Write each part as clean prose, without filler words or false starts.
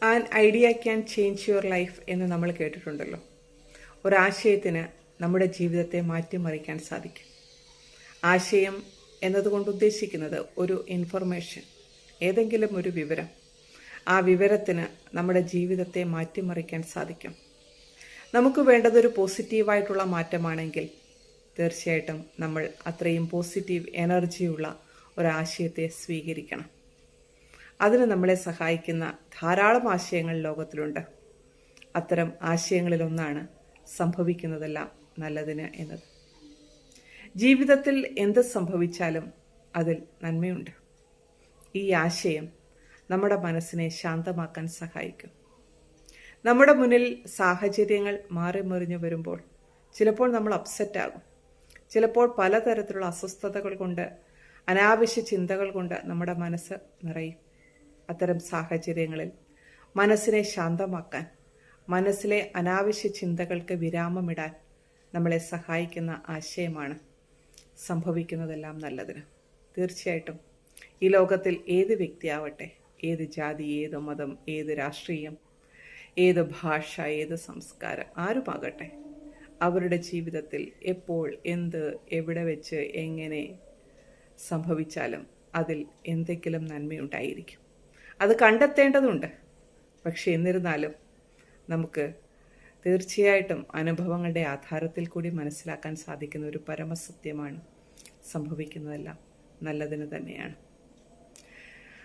An idea can change your life എന്ന് നമ്മൾ കേട്ടിട്ടുണ്ടല്ലോ. ഒരാശയത്തിന് നമ്മുടെ ജീവിതത്തെ മാറ്റിമറിക്കാൻ സാധിക്കും. ആശയം എന്നതുകൊണ്ട് ഉദ്ദേശിക്കുന്നത് ഒരു ഇൻഫർമേഷൻ, ഏതെങ്കിലും ഒരു വിവരം. ആ വിവരത്തിന് നമ്മുടെ ജീവിതത്തെ മാറ്റിമറിക്കാൻ സാധിക്കും. നമുക്ക് വേണ്ടതൊരു പോസിറ്റീവായിട്ടുള്ള മാറ്റമാണെങ്കിൽ തീർച്ചയായിട്ടും നമ്മൾ അത്രയും പോസിറ്റീവ് എനർജിയുള്ള ഒരാശയത്തെ സ്വീകരിക്കണം. അതിന് നമ്മളെ സഹായിക്കുന്ന ധാരാളം ആശയങ്ങൾ ലോകത്തിലുണ്ട്. അത്തരം ആശയങ്ങളിലൊന്നാണ് സംഭവിക്കുന്നതെല്ലാം നല്ലതിന് എന്നത്. ജീവിതത്തിൽ എന്ത് സംഭവിച്ചാലും അതിൽ നന്മയുണ്ട്. ഈ ആശയം നമ്മുടെ മനസ്സിനെ ശാന്തമാക്കാൻ സഹായിക്കും. നമ്മുടെ മുന്നിൽ സാഹചര്യങ്ങൾ മാറി മറിഞ്ഞു വരുമ്പോൾ ചിലപ്പോൾ നമ്മൾ അപ്സെറ്റ് ആകും. ചിലപ്പോൾ പലതരത്തിലുള്ള അസ്വസ്ഥതകൾ കൊണ്ട്, അനാവശ്യ ചിന്തകൾ കൊണ്ട് നമ്മുടെ മനസ്സ് നിറയും. അത്തരം സാഹചര്യങ്ങളിൽ മനസ്സിനെ ശാന്തമാക്കാൻ, മനസ്സിലെ അനാവശ്യ ചിന്തകൾക്ക് വിരാമമിടാൻ നമ്മളെ സഹായിക്കുന്ന ആശയമാണ് സംഭവിക്കുന്നതെല്ലാം നല്ലതിന്. തീർച്ചയായിട്ടും ഈ ലോകത്തിൽ ഏത് വ്യക്തിയാവട്ടെ, ഏത് ജാതി, ഏത് മതം, ഏത് രാഷ്ട്രീയം, ഏത് ഭാഷ, ഏത് സംസ്കാരം, ആരുമാകട്ടെ, അവരുടെ ജീവിതത്തിൽ എപ്പോൾ, എന്ത്, എവിടെ വെച്ച്, എങ്ങനെ സംഭവിച്ചാലും അതിൽ എന്തെങ്കിലും നന്മയുണ്ടായിരിക്കും. അത് കണ്ടെത്തേണ്ടതുണ്ട്. പക്ഷെ എന്നിരുന്നാലും നമുക്ക് തീർച്ചയായിട്ടും അനുഭവങ്ങളുടെ ആധാരത്തിൽ കൂടി മനസ്സിലാക്കാൻ സാധിക്കുന്ന ഒരു പരമസത്യമാണ് സംഭവിക്കുന്നതെല്ലാം നല്ലതിന് തന്നെയാണ്.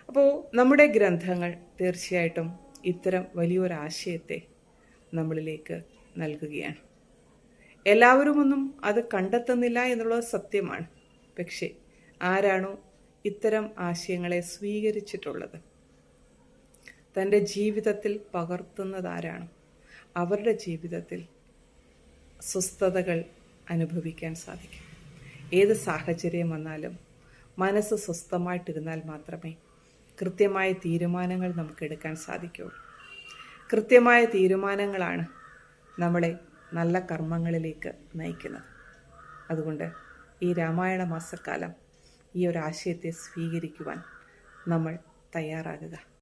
അപ്പോൾ നമ്മുടെ ഗ്രന്ഥങ്ങൾ തീർച്ചയായിട്ടും ഇത്തരം വലിയൊരാശയത്തെ നമ്മളിലേക്ക് നൽകുകയാണ്. എല്ലാവരുമൊന്നും അത് കണ്ടെത്തുന്നില്ല എന്നുള്ളത് സത്യമാണ്. പക്ഷേ ആരാണോ ഇത്തരം ആശയങ്ങളെ സ്വീകരിച്ചിട്ടുള്ളത്, തൻ്റെ ജീവിതത്തിൽ പകർത്തുന്നതാരാണോ, അവരുടെ ജീവിതത്തിൽ സ്വസ്ഥതകൾ അനുഭവിക്കാൻ സാധിക്കും. ഏത് സാഹചര്യം വന്നാലും മനസ്സ് സ്വസ്ഥമായിട്ടിരുന്നാൽ മാത്രമേ കൃത്യമായ തീരുമാനങ്ങൾ നമുക്ക് എടുക്കാൻ സാധിക്കുകയുള്ളൂ. കൃത്യമായ തീരുമാനങ്ങളാണ് നമ്മളെ നല്ല കർമ്മങ്ങളിലേക്ക് നയിക്കുന്നത്. അതുകൊണ്ട് ഈ രാമായണ മാസക്കാലം ഈ ഒരു ആശയത്തെ സ്വീകരിക്കുവാൻ നമ്മൾ തയ്യാറാകുക.